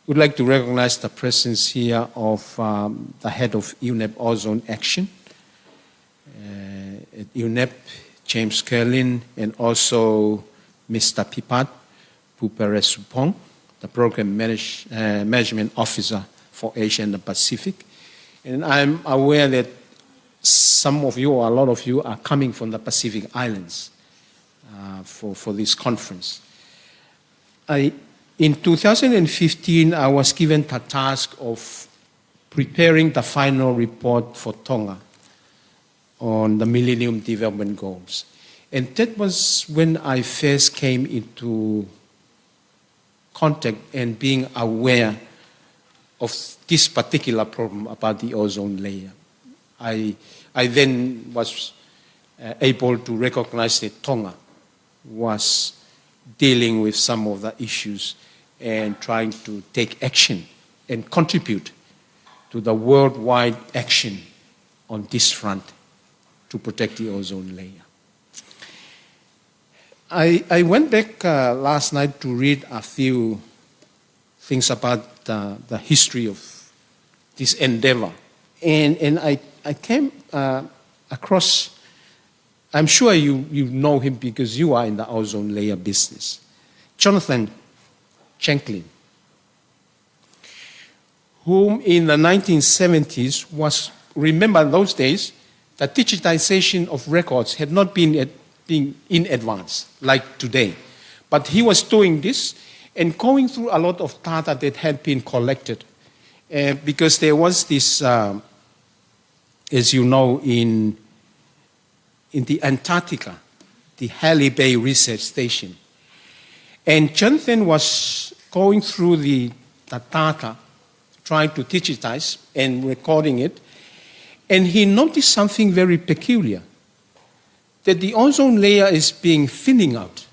G: would like to recognize the presence here of the head of UNEP Ozone Action, at UNEP, James Kerlin, and also Mr. Pipat Puperesupong, the Program Management Officer for Asia and the Pacific. And I'm aware that some of you, or a lot of you, are coming from the Pacific Islands for this conference. In 2015, I was given the task of preparing the final report for Tonga on the Millennium Development Goals. And that was when I first came into contact and being aware of this particular problem about the ozone layer. I then was able to recognize that Tonga was dealing with some of the issues and trying to take action and contribute to the worldwide action on this front to protect the ozone layer. I went back last night to read a few things about the history of this endeavor. And I came across, I'm sure you know him because you are in the ozone layer business, Jonathan Shanklin, whom in the 1970s was, remember those days, the digitization of records had not been in advance like today. But he was doing this and going through a lot of data that had been collected. Because there was this, as you know, in the Antarctica, the Halley Bay Research Station. And Jonathan was going through the data, trying to digitize and recording it, and he noticed something very peculiar, that the ozone layer is being thinning out.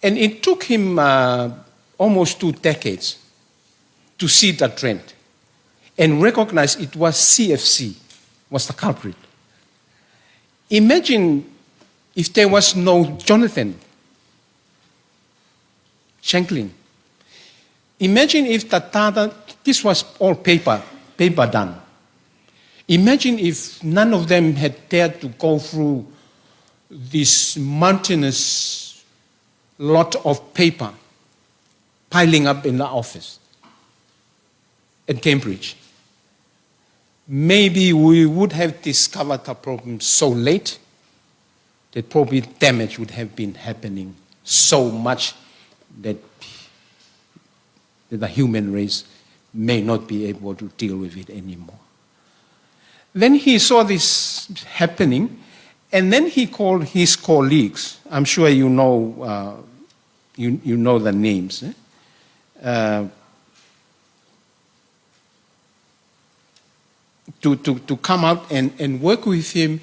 G: And it took him almost 2 decades to see that trend and recognize it was CFC was the culprit. Imagine if there was no Jonathan Shanklin. Imagine if the data, this was all paper done. Imagine if none of them had dared to go through this mountainous lot of paper piling up in the office at Cambridge. Maybe we would have discovered the problem so late that probably damage would have been happening so much that the human race may not be able to deal with it anymore. Then he saw this happening, and then he called his colleagues. I'm sure you know, you know the names. To come out and work with him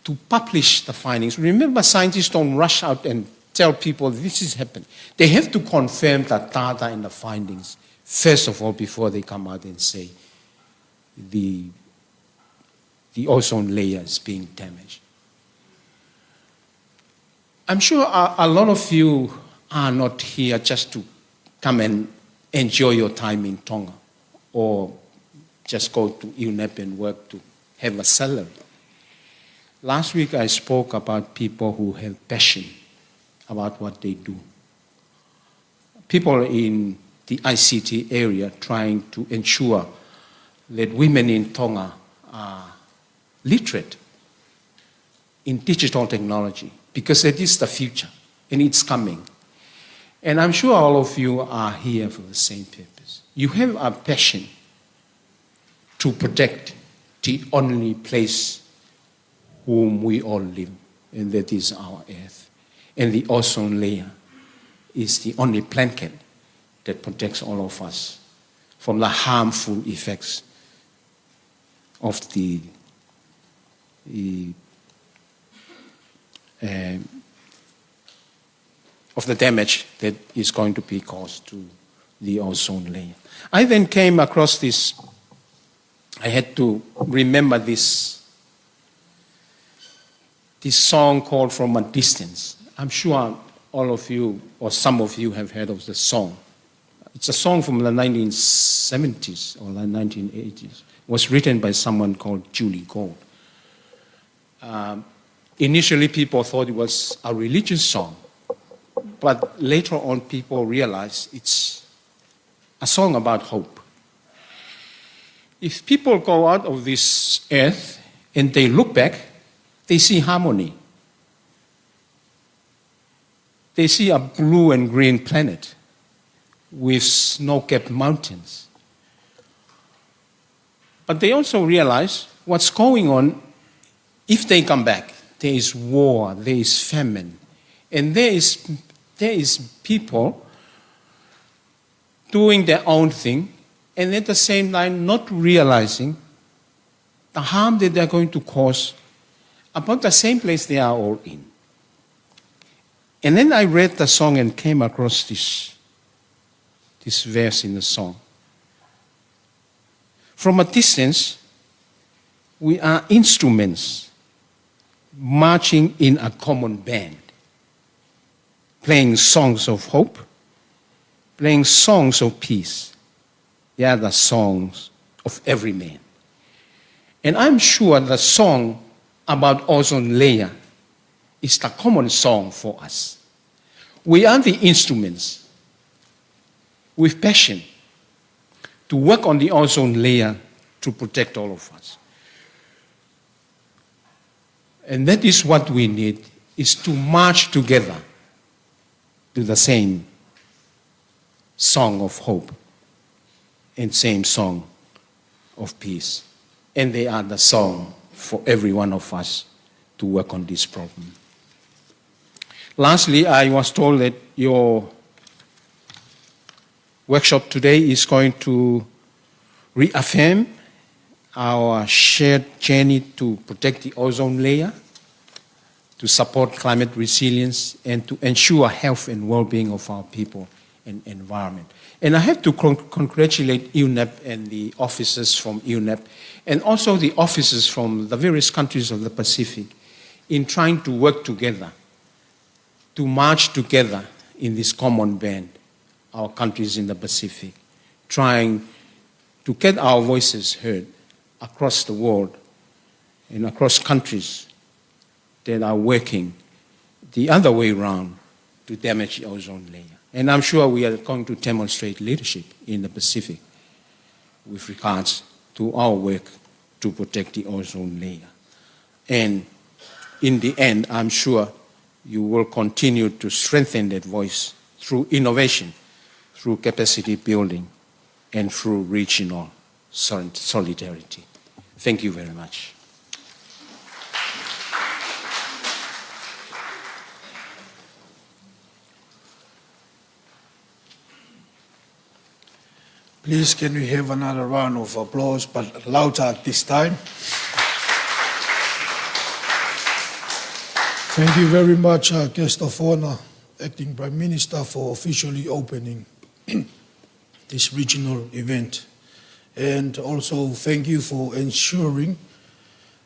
G: to publish the findings. Remember, scientists don't rush out and tell people this is happening. They have to confirm the data and the findings, first of all, before they come out and say the ozone layer is being damaged. I'm sure a lot of you are not here just to come and enjoy your time in Tonga or just go to UNEP and work to have a salary. Last week I spoke about people who have passion about what they do. People in the ICT area trying to ensure that women in Tonga are literate in digital technology, because that is the future and it's coming. And I'm sure all of you are here for the same purpose. You have a passion to protect the only place whom we all live, and that is our earth. And the ozone layer is the only blanket that protects all of us from the harmful effects of the damage that is going to be caused to the ozone layer. I then came across this, I had to remember this song called From a Distance. I'm sure all of you, or some of you, have heard of the song. It's a song from the 1970s or the 1980s. It was written by someone called Julie Gold. Initially, people thought it was a religious song, but later on, people realized it's a song about hope. If people go out of this earth and they look back, they see harmony. They see a blue and green planet with snow-capped mountains. But they also realize what's going on. If they come back, there is war, there is famine, and there is there is people doing their own thing, and at the same time not realizing the harm that they're going to cause about the same place they are all in. And then I read the song and came across this verse in the song. From a distance, we are instruments marching in a common band, playing songs of hope, playing songs of peace. They are the songs of every man. And I'm sure the song about ozone layer is the common song for us. We are the instruments with passion to work on the ozone layer to protect all of us. And that is what we need, is to march together to the same song of hope and same song of peace. And they are the song for every one of us to work on this problem. Lastly, I was told that your workshop today is going to reaffirm our shared journey to protect the ozone layer, to support climate resilience, and to ensure health and well-being of our people and environment. And I have to congratulate UNEP and the officers from UNEP, and also the officers from the various countries of the Pacific in trying to work together, to march together in this common band, our countries in the Pacific, trying to get our voices heard across the world and across countries that are working the other way around to damage the ozone layer. And I'm sure we are going to demonstrate leadership in the Pacific with regards to our work to protect the ozone layer. And in the end, I'm sure you will continue to strengthen that voice through innovation, through capacity building, and through regional solidarity. Thank you very much.
B: Please, can we have another round of applause, but louder at this time? Thank you very much, Guest of Honor, Acting Prime Minister, for officially opening this regional event. And also thank you for ensuring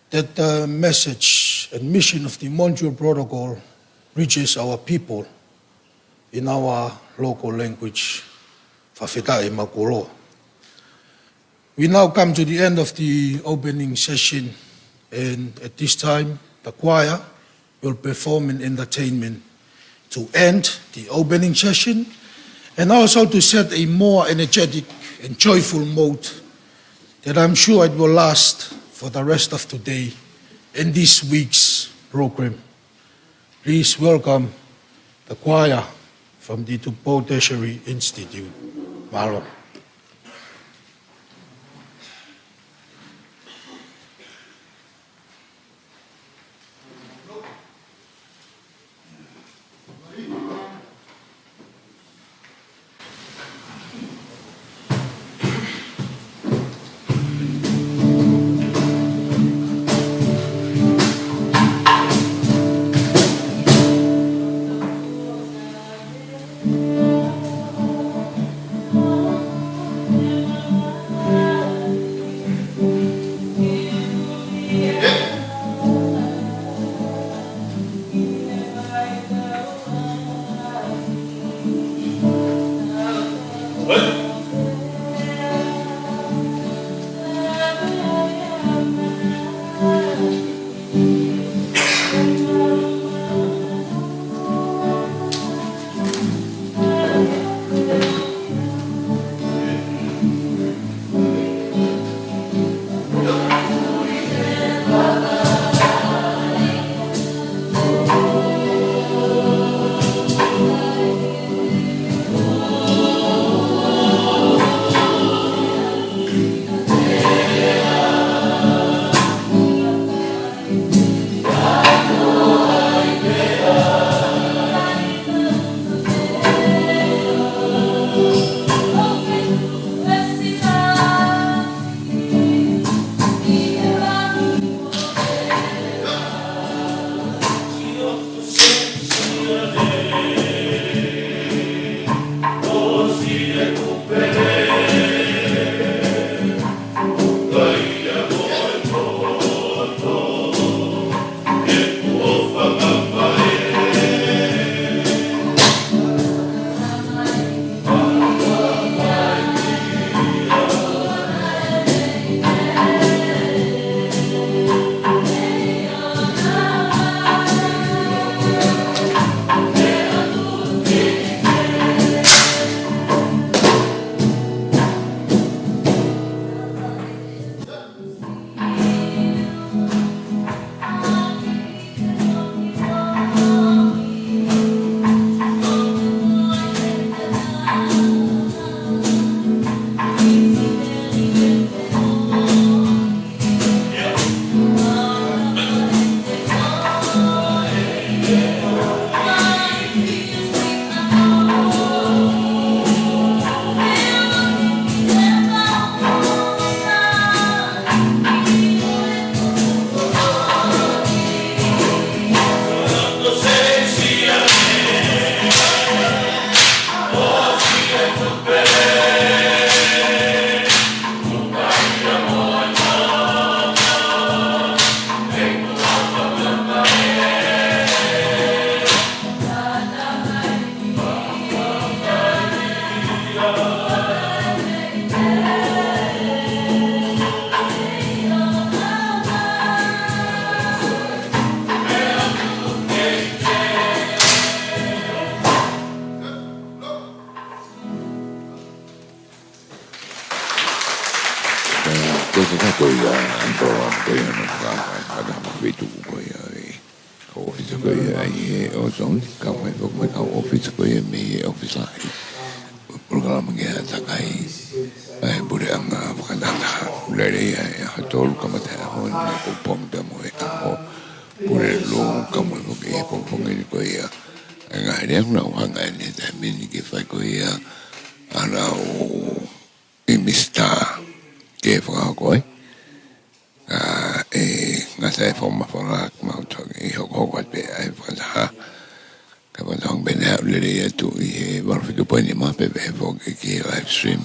B: that the message and mission of the Montreal Protocol reaches our people in our local language. We now come to the end of the opening session, and at this time the choir will perform an entertainment to end the opening session and also to set a more energetic and joyful mode that I'm sure it will last for the rest of today and this week's program. Please welcome the choir from the Tupou Tertiary Institute. Malo.
H: Oh
A: Koia proa koia no ka vitu koia office koia e Ozone ka mai ko mai ka office koia me office lai programa ke takai ai bure anga fakadanga lere ya tol kama ta hon ko pom da mo e ho bure lo kama ko ke pom pom ni koia anga re na anga ni ta mini ke fa koia ana o imista ke fa koia ngata e forma fora ma to e ho ko pe ai fa ha ka ba dong ben ha le le tu e war fi ko ni ma pe fo ke live stream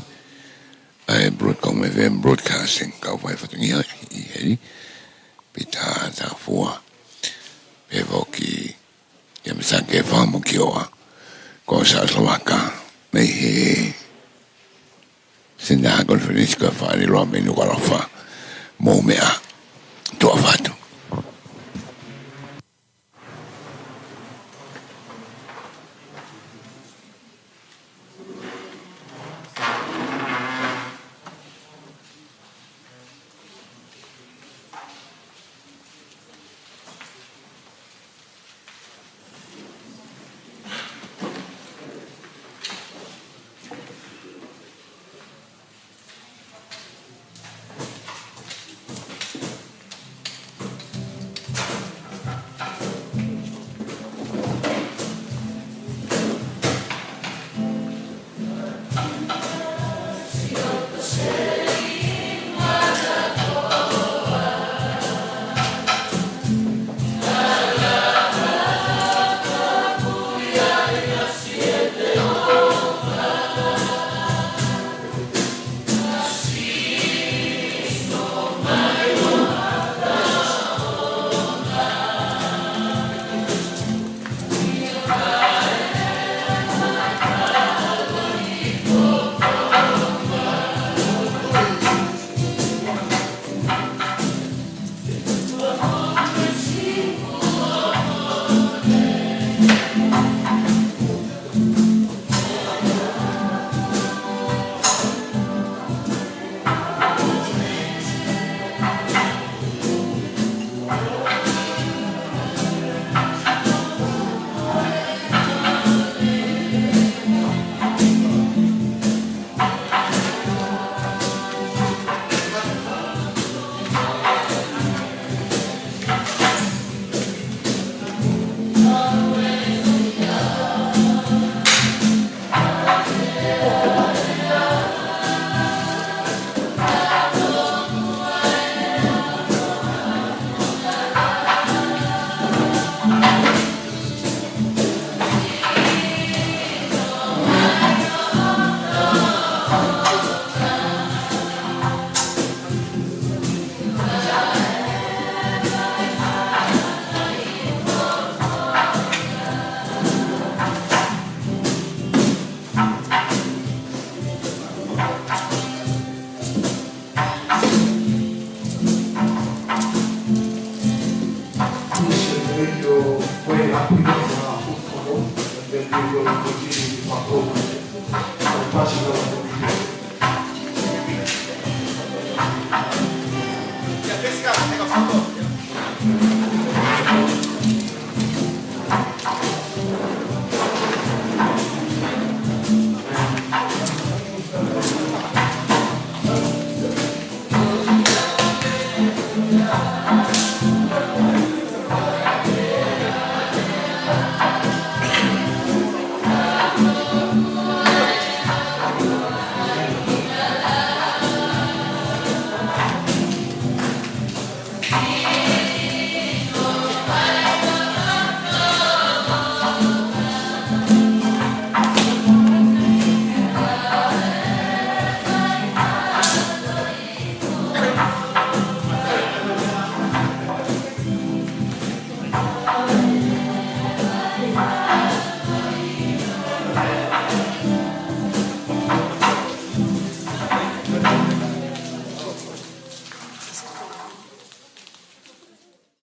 A: ai BroadCom FM broadcasting ka fa fa ni e pita ta fo pe fo ki ya me sa ke fa mo ki o ko sa slovaka me he sinda conference ka fa ni lo me Nuku'alofa mo mea tua fatu.